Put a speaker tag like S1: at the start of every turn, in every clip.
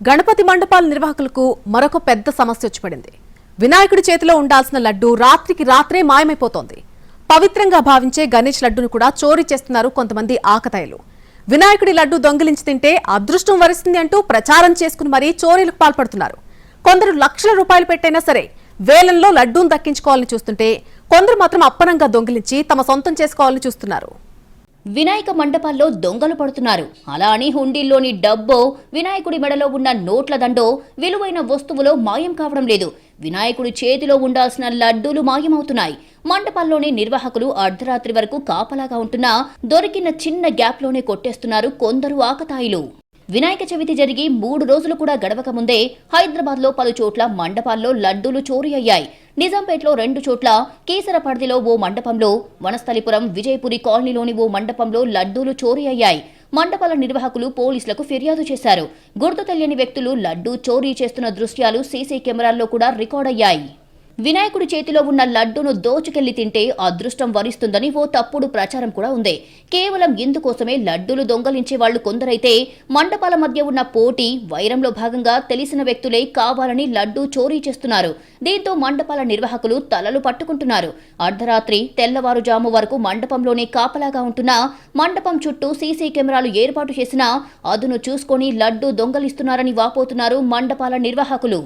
S1: గణపతి మండపాల నిర్వాహకులకు మరొక పెద్ద సమస్య వచ్చి పడింది. వినాయకుడి చేతిలో ఉండాల్సిన లడ్డు రాత్రికి రాత్రే మాయమైపోతోంది. పవిత్రంగా భావించే గణేష్ లడ్డును కూడా చోరీ చేస్తున్నారు కొంతమంది ఆకతాయిలు. వినాయకుడి లడ్డు దొంగిలించి తింటే అదృష్టం వరిస్తుంది అంటూ ప్రచారం చేసుకుని మరీ చోరీలకు పాల్పడుతున్నారు. కొందరు లక్షల రూపాయలు పెట్టైనా సరే వేలంలో లడ్డూను దక్కించుకోవాలని చూస్తుంటే కొందరు మాత్రం అప్పనంగా దొంగిలించి తమ సొంతం చేసుకోవాలని చూస్తున్నారు.
S2: వినాయక మండపాల్లో దొంగలు పడుతున్నారు. అలా అని హుండీల్లోని డబ్బో, వినాయకుడి మెడలో ఉన్న నోట్ల దండో, విలువైన వస్తువులో మాయం కావడం లేదు. వినాయకుడి చేతిలో ఉండాల్సిన లడ్డూలు మాయమవుతున్నాయి. మండపాల్లోని నిర్వాహకులు అర్ధరాత్రి వరకు కాపలాగా ఉంటున్నా దొరికిన చిన్న గ్యాప్లోనే కొట్టేస్తున్నారు కొందరు ఆకతాయిలు. వినాయక చవితి జరిగి 3 రోజులు కూడా గడవక ముందే హైదరాబాద్లో పలు చోట్ల మండపాల్లో లడ్డూలు చోరీ అయ్యాయి. నిజాంపేటలో 2 చోట్ల, కీసరపర్తిలో ఓ మండపంలో, వనస్థలిపురం, విజయపురి కాలనీలోని ఓ మండపంలో లడ్డూలు చోరీ అయ్యాయి. మండపాల నిర్వాహకులు పోలీసులకు ఫిర్యాదు చేశారు. గుర్తు తెలియని వ్యక్తులు లడ్డూ చోరీ చేస్తున్న దృశ్యాలు సీసీ కెమెరాల్లో కూడా రికార్డయ్యాయి. వినాయకుడి చేతిలో ఉన్న లడ్డూను దోచుకెళ్లి తింటే అదృష్టం వరిస్తుందని ఓ తప్పుడు ప్రచారం కూడా ఉంది. కేవలం ఇందుకోసమే లడ్డూలు దొంగలించే వాళ్లు కొందరైతే మండపాల మధ్య ఉన్న పోటీ, వైరంలో భాగంగా తెలిసిన వ్యక్తులే కావాలని లడ్డూ చోరీ చేస్తున్నారు. దీంతో మండపాల నిర్వాహకులు తలలు పట్టుకుంటున్నారు. అర్ధరాత్రి, తెల్లవారుజాము వరకు మండపంలోనే కాపలాగా ఉంటున్నా మండపం చుట్టూ సీసీ కెమెరాలు ఏర్పాటు చేసినా అదును చూసుకొని లడ్డూ దొంగలిస్తున్నారని వాపోతున్నారు మండపాల నిర్వాహకులు.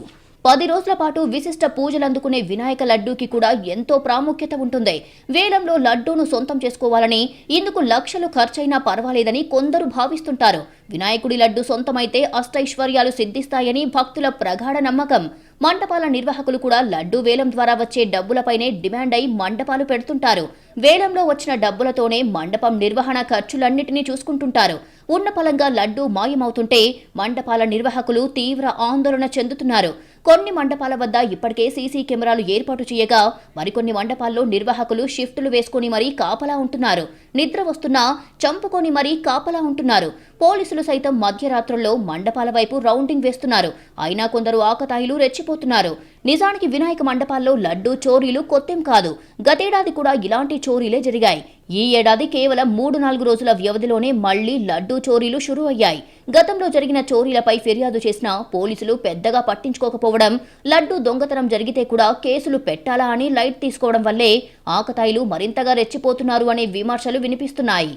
S2: 10 రోజుల పాటు విశిష్ట పూజలందుకునే వినాయక లడ్డూకి కూడా ఎంతో ప్రాముఖ్యత ఉంటుంది. వేలంలో లడ్డూను సొంతం చేసుకోవాలని, ఇందుకు లక్షలు ఖర్చైనా పర్వాలేదని కొందరు భావిస్తుంటారు. వినాయకుడి లడ్డు సొంతమైతే అష్టైశ్వర్యాలు సిద్ధిస్తాయని భక్తుల ప్రగాఢ నమ్మకం. మండపాల నిర్వాహకులు కూడా లడ్డూ వేలం ద్వారా వచ్చే డబ్బులపైనే డిమాండ్ అయి మండపాలు పెడుతుంటారు. వేలంలో వచ్చిన డబ్బులతోనే మండపం నిర్వహణ ఖర్చులన్నిటినీ చూసుకుంటుంటారు. ఉన్న పలంగా లడ్డూ మాయమవుతుంటే మండపాల నిర్వాహకులు తీవ్ర ఆందోళన చెందుతున్నారు. కొన్ని మండపాల వద్ద ఇప్పటికే సీసీ కెమెరాలు ఏర్పాటు చేయగా మరికొన్ని మండపాల్లో నిర్వాహకులు షిఫ్టులు వేసుకుని మరీ కాపలా ఉంటున్నారు. నిద్ర వస్తున్నా చంపుకొని మరీ కాపలా ఉంటున్నారు. పోలీసులు సైతం మధ్యరాత్రుల్లో మండపాల వైపు రౌండింగ్ వేస్తున్నారు. అయినా కొందరు ఆకతాయిలు రెచ్చిపోతున్నారు. నిజానికి వినాయక మండపాల్లో లడ్డూ చోరీలు కొత్తేం కాదు. గతేడాది కూడా ఇలాంటి చోరీలే జరిగాయి. ఈ ఏడాది కేవలం 3-4 రోజుల వ్యవధిలోనే మళ్లీ లడ్డూ చోరీలు షురూ అయ్యాయి. గతంలో జరిగిన చోరీలపై ఫిర్యాదు చేసినా పోలీసులు పెద్దగా పట్టించుకోకపోవడం, లడ్డూ దొంగతనం జరిగితే కూడా కేసులు పెట్టాలా అని లైట్ తీసుకోవడం వల్లే ఆకతాయిలు మరింతగా రెచ్చిపోతున్నారు అనే విమర్శలు వినిపిస్తున్నాయి.